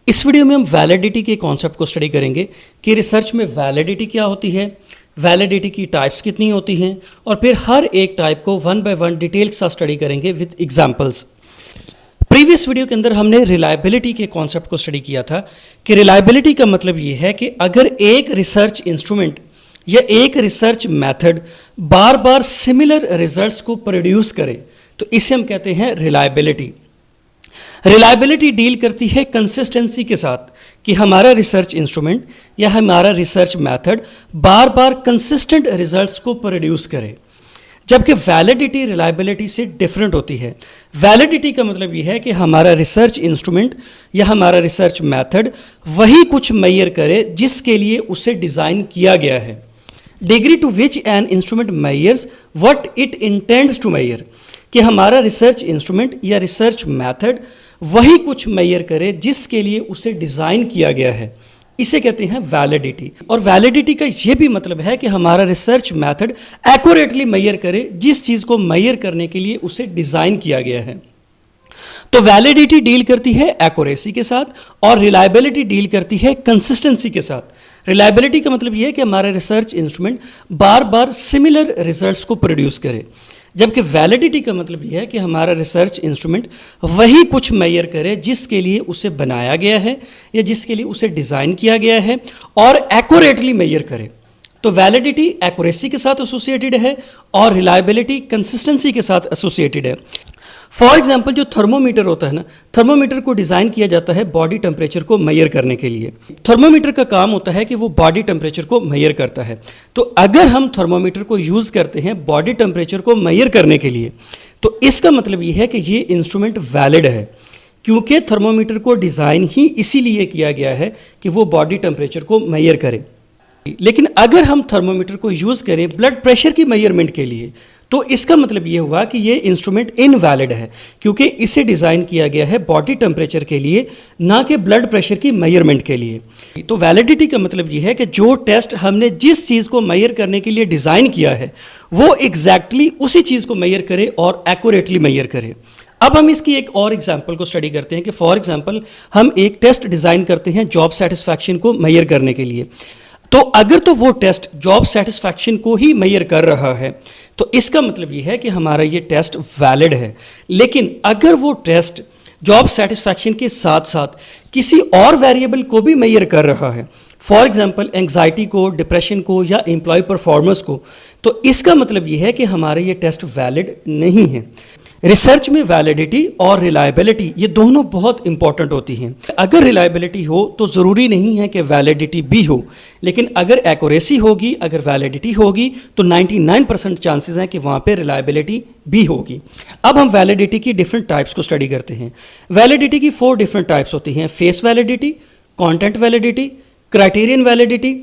इस वीडियो में हम वैलिडिटी के कॉन्सेप्ट को स्टडी करेंगे कि रिसर्च में वैलिडिटी क्या होती है, वैलिडिटी की टाइप्स कितनी होती हैं और फिर हर एक टाइप को वन बाय वन डिटेल के साथ स्टडी करेंगे विद एग्जांपल्स। प्रीवियस वीडियो के अंदर हमने रिलायबिलिटी के कॉन्सेप्ट को स्टडी किया था कि रिलायबिलिटी का मतलब ये है कि अगर एक रिसर्च इंस्ट्रूमेंट या एक रिसर्च मेथड बार बार सिमिलर रिजल्ट्स को प्रोड्यूस करे तो इसे हम कहते हैं रिलायबिलिटी। रिलायबिलिटी डील करती है कंसिस्टेंसी के साथ कि हमारा रिसर्च इंस्ट्रूमेंट या हमारा रिसर्च मेथड बार बार कंसिस्टेंट रिजल्ट्स को प्रोड्यूस करे, जबकि वैलिडिटी रिलायबिलिटी से डिफरेंट होती है। वैलिडिटी का मतलब ये है कि हमारा रिसर्च इंस्ट्रूमेंट या हमारा रिसर्च मेथड वही कुछ मेजर करे जिसके लिए उसे डिज़ाइन किया गया है। Degree to which an instrument measures what it intends to measure, कि हमारा रिसर्च इंस्ट्रूमेंट या रिसर्च मेथड वही कुछ मेजर करे जिसके लिए उसे डिज़ाइन किया गया है, इसे कहते हैं वैलिडिटी। और वैलिडिटी का ये भी मतलब है कि हमारा रिसर्च मेथड एक्यूरेटली मेजर करे जिस चीज़ को मेजर करने के लिए उसे डिज़ाइन किया गया है। तो वैलिडिटी डील करती है एक्यूरेसी के साथ और रिलायबिलिटी डील करती है कंसिस्टेंसी के साथ। रिलायबिलिटी का मतलब ये है कि हमारा रिसर्च इंस्ट्रूमेंट बार बार सिमिलर रिजल्ट्स को प्रोड्यूस करे, जबकि वैलिडिटी का मतलब यह है कि हमारा रिसर्च इंस्ट्रूमेंट वही कुछ मेजर करे जिसके लिए उसे बनाया गया है या जिसके लिए उसे डिज़ाइन किया गया है और एक्यूरेटली मेजर करे। तो वैलिडिटी एक्यूरेसी के साथ एसोसिएटेड है और रिलायबिलिटी कंसिस्टेंसी के साथ एसोसिएटेड है। फॉर एग्जाम्पल जो थर्मोमीटर होता है ना, थर्मोमीटर को डिज़ाइन किया जाता है बॉडी टेम्परेचर को मेजर करने के लिए। थर्मोमीटर का काम होता है कि वो बॉडी टेम्परेचर को मेजर करता है। तो अगर हम थर्मोमीटर को यूज़ करते हैं बॉडी टेम्परेचर को मेजर करने के लिए तो इसका मतलब ये है कि ये इंस्ट्रूमेंट वैलिड है, क्योंकि थर्मोमीटर को डिज़ाइन ही इसीलिए किया गया है कि वो बॉडी टेम्परेचर को मेजर करे। लेकिन अगर हम थर्मोमीटर को यूज़ करें ब्लड प्रेशर की मेजरमेंट के लिए तो इसका मतलब ये हुआ कि ये इंस्ट्रूमेंट इनवैलिड है, क्योंकि इसे डिज़ाइन किया गया है बॉडी टेम्परेचर के लिए, ना कि ब्लड प्रेशर की मेजरमेंट के लिए। तो वैलिडिटी का मतलब ये है कि जो टेस्ट हमने जिस चीज़ को मेजर करने के लिए डिज़ाइन किया है वो एग्जैक्टली उसी चीज़ को मेजर करे और एक्यूरेटली मेजर करे। अब हम इसकी एक और एग्जाम्पल को स्टडी करते हैं कि फॉर एग्जाम्पल हम एक टेस्ट डिज़ाइन करते हैं जॉब सेटिस्फैक्शन को मेजर करने के लिए। तो अगर तो वो टेस्ट जॉब सेटिस्फैक्शन को ही मेजर कर रहा है तो इसका मतलब ये है कि हमारा ये टेस्ट वैलिड है। लेकिन अगर वो टेस्ट जॉब सेटिस्फैक्शन के साथ साथ किसी और वेरिएबल को भी मेजर कर रहा है, फॉर एग्जांपल एंग्जाइटी को, डिप्रेशन को या एम्प्लॉय परफॉर्मेंस को, तो इसका मतलब ये है कि हमारा ये टेस्ट वैलिड नहीं है। रिसर्च में वैलिडिटी और रिलायबिलिटी ये दोनों बहुत इंपॉर्टेंट होती हैं। अगर रिलायबिलिटी हो तो ज़रूरी नहीं है कि वैलिडिटी भी हो, लेकिन अगर एक्यूरेसी होगी, अगर वैलिडिटी होगी तो 99% चांसेस हैं कि वहाँ पे रिलायबिलिटी भी होगी। अब हम वैलिडिटी की डिफरेंट टाइप्स को स्टडी करते हैं। वैलिडिटी की 4 डिफरेंट टाइप्स होती हैं: face validity, content validity, criterion validity.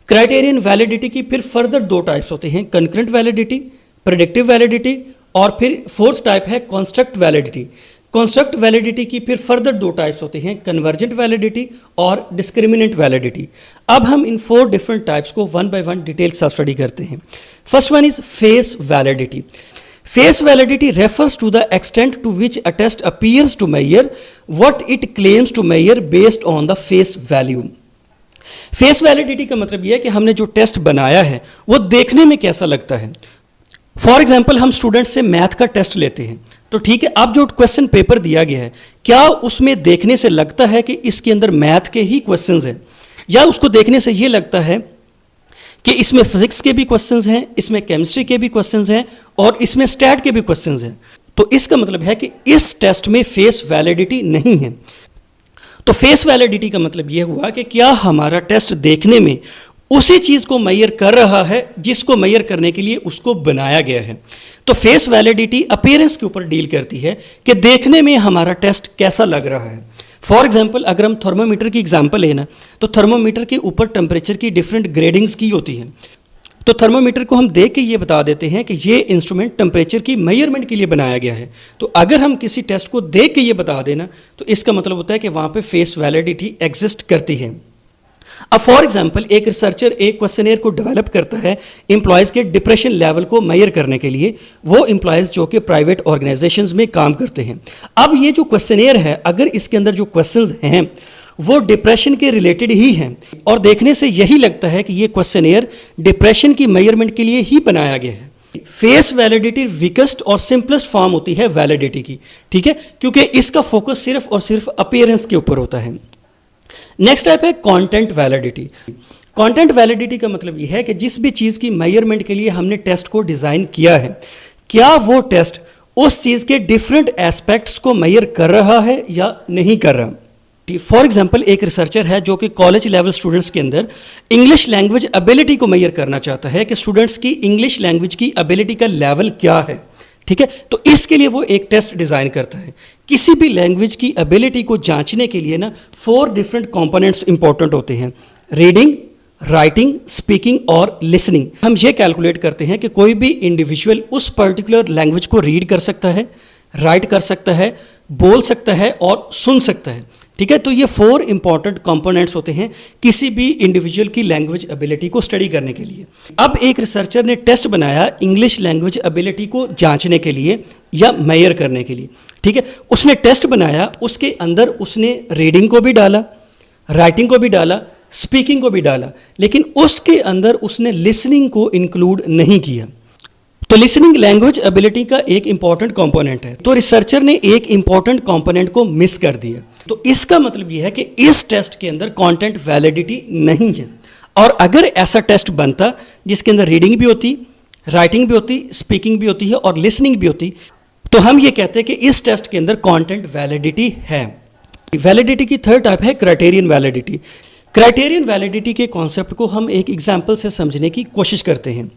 Criterion validity की फिर फर्दर 2 टाइप्स होते हैं: कंकरेंट वैलिडिटी, प्रेडिक्टिव वैलिडिटी, और फिर 4th टाइप है कंस्ट्रक्ट वैलिडिटी। कंस्ट्रक्ट वैलिडिटी की फिर फर्दर 2 टाइप्स होते हैं: कन्वर्जेंट वैलिडिटी और डिस्क्रिमिनेंट वैलिडिटी। अब हम इन 4 डिफरेंट टाइप्स को वन बाय वन डिटेल के साथ स्टडी करते हैं। First one is face validity. Face validity refers to the extent to which a test appears to measure what it claims to measure based on the face value। Face validity का मतलब यह है कि हमने जो test बनाया है वो देखने में कैसा लगता है। फॉर एग्जाम्पल हम स्टूडेंट से मैथ का टेस्ट लेते हैं, तो ठीक है, अब जो क्वेश्चन पेपर दिया गया है क्या उसमें देखने से लगता है कि इसके अंदर मैथ के ही क्वेश्चंस हैं, या उसको देखने से ये लगता है कि इसमें फिजिक्स के भी क्वेश्चंस हैं, इसमें केमिस्ट्री के भी क्वेश्चंस हैं और इसमें स्टैट के भी क्वेश्चंस हैं। तो इसका मतलब है कि इस टेस्ट में फेस वैलिडिटी नहीं है। तो फेस वैलिडिटी का मतलब यह हुआ कि क्या हमारा टेस्ट देखने में उसी चीज़ को मेजर कर रहा है जिसको मेजर करने के लिए उसको बनाया गया है। तो फेस वैलिडिटी अपीयरेंस के ऊपर डील करती है कि देखने में हमारा टेस्ट कैसा लग रहा है। फॉर एग्जांपल अगर हम थर्मोमीटर की एग्जांपल लेना तो थर्मोमीटर के ऊपर टेम्परेचर की डिफरेंट ग्रेडिंग्स की होती हैं। तो थर्मोमीटर को हम देख के ये बता देते हैं कि ये इंस्ट्रूमेंट टेम्परेचर की मेजरमेंट के लिए बनाया गया है। तो अगर हम किसी टेस्ट को देख के ये बता देना तो इसका मतलब होता है कि वहाँ पे फेस वैलिडिटी एग्जिस्ट करती है। अब फॉर एग्जांपल एक रिसर्चर एक क्वेश्चनेयर को डेवलप करता है एम्प्लॉयज़ के डिप्रेशन लेवल को मेजर करने के लिए, वो एम्प्लॉयज़ जो कि प्राइवेट ऑर्गेनाइजेशंस में काम करते हैं। अब ये जो क्वेश्चनेयर है, अगर इसके अंदर जो क्वेश्चंस हैं वो डिप्रेशन के रिलेटेड ही हैं और देखने से यही लगता है कि ये क्वेश्चनेयर डिप्रेशन की मेजरमेंट के लिए ही बनाया गया है। फेस वैलिडिटी वीकेस्ट और सिंपलेस्ट फॉर्म होती है वैलिडिटी की, ठीक है, क्योंकि इसका फोकस सिर्फ और सिर्फ अपीयरेंस के ऊपर होता है। नेक्स्ट टाइप है कंटेंट वैलिडिटी। कंटेंट वैलिडिटी का मतलब यह है कि जिस भी चीज़ की मेजरमेंट के लिए हमने टेस्ट को डिज़ाइन किया है, क्या वो टेस्ट उस चीज़ के डिफरेंट एस्पेक्ट्स को मेजर कर रहा है या नहीं कर रहा। फॉर एग्जाम्पल एक रिसर्चर है जो कि कॉलेज लेवल स्टूडेंट्स के अंदर इंग्लिश लैंग्वेज एबिलिटी को मेजर करना चाहता है कि स्टूडेंट्स की इंग्लिश लैंग्वेज की एबिलिटी का लेवल क्या है, ठीक है। तो इसके लिए वो एक टेस्ट डिज़ाइन करता है। किसी भी लैंग्वेज की एबिलिटी को जांचने के लिए ना 4 डिफरेंट कंपोनेंट्स इंपॉर्टेंट होते हैं: रीडिंग, राइटिंग, स्पीकिंग और लिसनिंग। हम ये कैलकुलेट करते हैं कि कोई भी इंडिविजुअल उस पर्टिकुलर लैंग्वेज को रीड कर सकता है, राइट कर सकता है, बोल सकता है और सुन सकता है, ठीक है। तो ये 4 इंपॉर्टेंट कंपोनेंट्स होते हैं किसी भी इंडिविजुअल की लैंग्वेज एबिलिटी को स्टडी करने के लिए। अब एक रिसर्चर ने टेस्ट बनाया इंग्लिश लैंग्वेज एबिलिटी को जांचने के लिए या मेजर करने के लिए, ठीक है। उसने टेस्ट बनाया, उसके अंदर उसने रीडिंग को भी डाला, राइटिंग को भी डाला, स्पीकिंग को भी डाला, लेकिन उसके अंदर उसने लिसनिंग को इंक्लूड नहीं किया। तो लिसनिंग लैंग्वेज एबिलिटी का एक इंपॉर्टेंट कंपोनेंट है, तो रिसर्चर ने एक इंपॉर्टेंट कंपोनेंट को मिस कर दिया। तो इसका मतलब यह है कि इस टेस्ट के अंदर कंटेंट वैलिडिटी नहीं है। और अगर ऐसा टेस्ट बनता जिसके अंदर रीडिंग भी होती, राइटिंग भी होती, स्पीकिंग भी होती है और लिसनिंग भी होती, तो हम ये कहते हैं कि इस टेस्ट के अंदर कंटेंट वैलिडिटी है। वैलिडिटी की थर्ड टाइप है क्राइटेरियन वैलिडिटी। क्राइटेरियन वैलिडिटी के कॉन्सेप्ट को हम एक एग्जाम्पल से समझने की कोशिश करते हैं।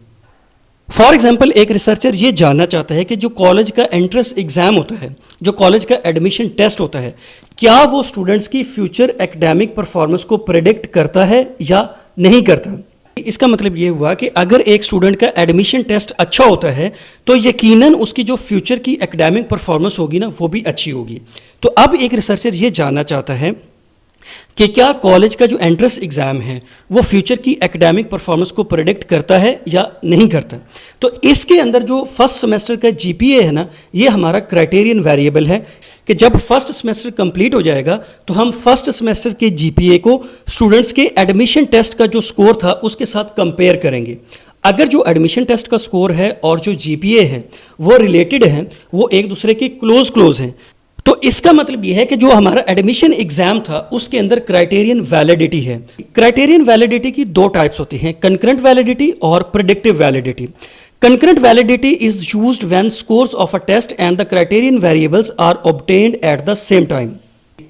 फॉर एग्जाम्पल एक रिसर्चर ये जानना चाहता है कि जो कॉलेज का एंट्रेंस एग्जाम होता है, जो कॉलेज का एडमिशन टेस्ट होता है, क्या वो स्टूडेंट्स की फ्यूचर एकेडमिक परफॉर्मेंस को प्रेडिक्ट करता है या नहीं करता। इसका मतलब ये हुआ कि अगर एक स्टूडेंट का एडमिशन टेस्ट अच्छा होता है तो यकीनन उसकी जो फ्यूचर की एकेडमिक परफॉर्मेंस होगी ना, वो भी अच्छी होगी। तो अब एक रिसर्चर ये जानना चाहता है कि क्या कॉलेज का जो एंट्रेंस एग्ज़ाम है वो फ्यूचर की एकेडमिक परफॉर्मेंस को प्रेडिक्ट करता है या नहीं करता। तो इसके अंदर जो फर्स्ट सेमेस्टर का जीपीए है ना, ये हमारा क्राइटेरियन वेरिएबल है कि जब फर्स्ट सेमेस्टर कंप्लीट हो जाएगा तो हम फर्स्ट सेमेस्टर के जीपीए को स्टूडेंट्स के एडमिशन टेस्ट का जो स्कोर था उसके साथ कंपेयर करेंगे। अगर जो एडमिशन टेस्ट का स्कोर है और जो जीपीए है वो रिलेटेड हैं, वो एक दूसरे के क्लोज हैं, तो इसका मतलब यह है कि जो हमारा एडमिशन एग्जाम था उसके अंदर क्राइटेरियन वैलिडिटी है। क्राइटेरियन वैलिडिटी की 2 टाइप्स होती हैं, कंकरेंट वैलिडिटी और predictive validity. Concurrent validity is used when scores of a test and the criterion variables are obtained at the same time.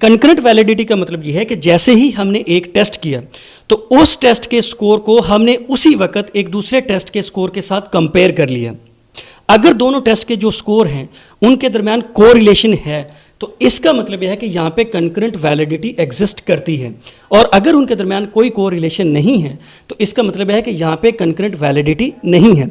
Concurrent validity का मतलब यह है कि जैसे ही हमने एक टेस्ट किया तो उस टेस्ट के स्कोर को हमने उसी वक्त एक दूसरे टेस्ट के स्कोर के साथ कंपेयर कर लिया। अगर दोनों टेस्ट के जो स्कोर हैं उनके दरमियान कोरिलेशन है तो इसका मतलब यह है कि यहाँ पे कंकरेंट वैलिडिटी एग्जिस्ट करती है, और अगर उनके दरमियान कोई कोरिलेशन नहीं है तो इसका मतलब है कि यहाँ पे कंकरेंट वैलिडिटी नहीं है।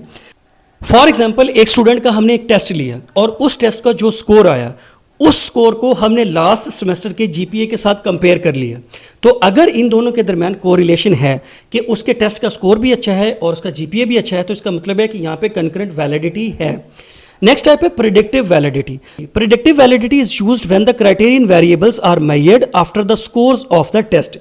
फॉर एग्जांपल एक स्टूडेंट का हमने एक टेस्ट लिया और उस टेस्ट का जो स्कोर आया उस स्कोर को हमने लास्ट सेमेस्टर के जीपीए के साथ कंपेयर कर लिया। तो अगर इन दोनों के दरमियान कोरिलेशन है कि उसके टेस्ट का स्कोर भी अच्छा है और उसका जीपीए भी अच्छा है, तो इसका मतलब है कि यहाँ पे कंकरेंट वैलिडिटी है। नेक्स्ट टाइप है predictive validity. Predictive validity is used when the criterion variables are measured after the scores of the test.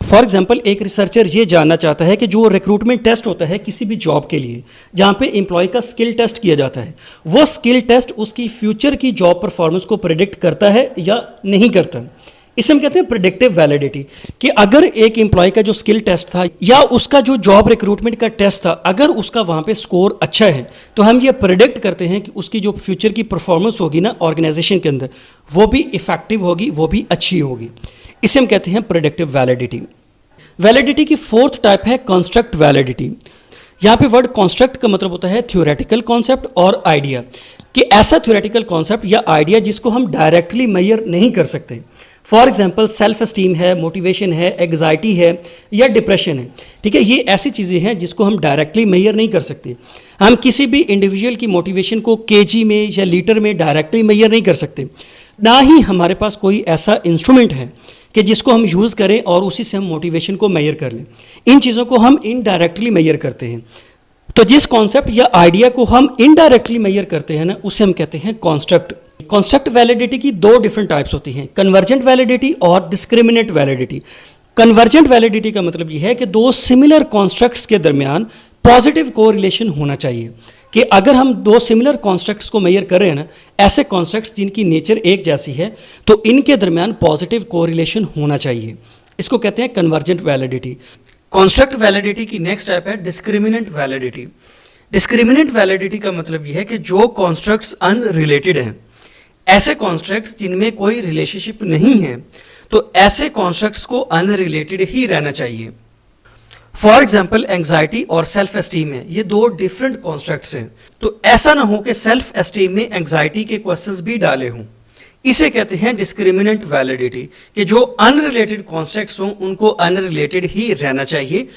For example एक रिसर्चर ये जानना चाहता है कि जो रिक्रूटमेंट टेस्ट होता है किसी भी जॉब के लिए, जहाँ पे एम्प्लॉय का स्किल टेस्ट किया जाता है, वो स्किल टेस्ट उसकी फ्यूचर की जॉब परफॉर्मेंस को प्रेडिक्ट करता है या नहीं करता। इसे हम कहते हैं प्रेडिक्टिव वैलिडिटी, कि अगर एक एम्प्लॉय का जो स्किल टेस्ट था या उसका जो जॉब रिक्रूटमेंट का टेस्ट था, अगर उसका वहाँ पे स्कोर अच्छा है तो हम ये प्रेडिक्ट करते हैं कि उसकी जो फ्यूचर की परफॉर्मेंस होगी ना ऑर्गेनाइजेशन के अंदर, वो भी इफेक्टिव होगी, वो भी अच्छी होगी। इसे हम कहते हैं प्रेडिक्टिव वैलिडिटी। वैलिडिटी की 4th टाइप है कॉन्स्ट्रक्ट वैलिडिटी। यहाँ पे वर्ड कॉन्स्ट्रक्ट का मतलब होता है थ्योरेटिकल कॉन्सेप्ट और आइडिया, कि ऐसा थ्योरेटिकल कॉन्सेप्ट या आइडिया जिसको हम डायरेक्टली मेजर नहीं कर सकते। फॉर एग्जाम्पल सेल्फ एस्टीम है, मोटिवेशन है, एग्जाइटी है या डिप्रेशन है, ठीक है। ये ऐसी चीज़ें हैं जिसको हम डायरेक्टली मेजर नहीं कर सकते। हम किसी भी इंडिविजुअल की मोटिवेशन को केजी में या लीटर में डायरेक्टली मेजर नहीं कर सकते, ना ही हमारे पास कोई ऐसा इंस्ट्रूमेंट है कि जिसको हम यूज़ करें और उसी से हम मोटिवेशन को मेजर कर लें। इन चीज़ों को हम इनडायरेक्टली मेजर करते हैं। तो जिस कॉन्सेप्ट या आइडिया को हम इनडायरेक्टली मेजर करते हैं ना, उसे हम कहते हैं कॉन्स्ट्रक्ट। कॉन्स्ट्रक्ट वैलिडिटी की दो डिफरेंट टाइप्स होती हैं, कन्वर्जेंट वैलिडिटी और डिस्क्रिमिनेंट वैलिडिटी। कन्वर्जेंट वैलिडिटी का मतलब ये है कि दो सिमिलर कॉन्स्ट्रक्ट्स के दरमियान पॉजिटिव कोरिलेशन होना चाहिए, कि अगर हम दो सिमिलर कॉन्स्ट्रक्ट्स को मेजर कर रहे हैं ना, ऐसे कॉन्स्ट्रक्ट्स जिनकी नेचर एक जैसी है, तो इनके दरमियान पॉजिटिव कोरिलेशन होना चाहिए। इसको कहते हैं कन्वर्जेंट वैलिडिटी। कॉन्स्ट्रक्ट वैलिडिटी की नेक्स्ट टाइप है डिस्क्रिमिनेंट वैलिडिटी। डिस्क्रिमिनेंट वैलिडिटी का मतलब यह है कि जो कॉन्स्ट्रक्ट्स अनरिलेटेड हैं, ऐसे कॉन्स्ट्रक्ट्स जिनमें कोई रिलेशनशिप नहीं है, तो ऐसे कॉन्स्ट्रक्ट्स को अनरिलेटेड ही रहना चाहिए। फॉर एग्जाम्पल एंग्जाइटी और सेल्फ एस्टीम है, ये दो डिफरेंट कॉन्स्ट्रक्ट्स हैं, तो ऐसा ना हो कि सेल्फ एस्टीम में एंग्जाइटी के क्वेश्चंस भी डाले हों। इसे कहते हैं डिस्क्रिमिनेंट वैलिडिटी, कि जो अनरिलेटेड कॉन्सेप्ट्स हों उनको अनरिलेटेड ही रहना चाहिए,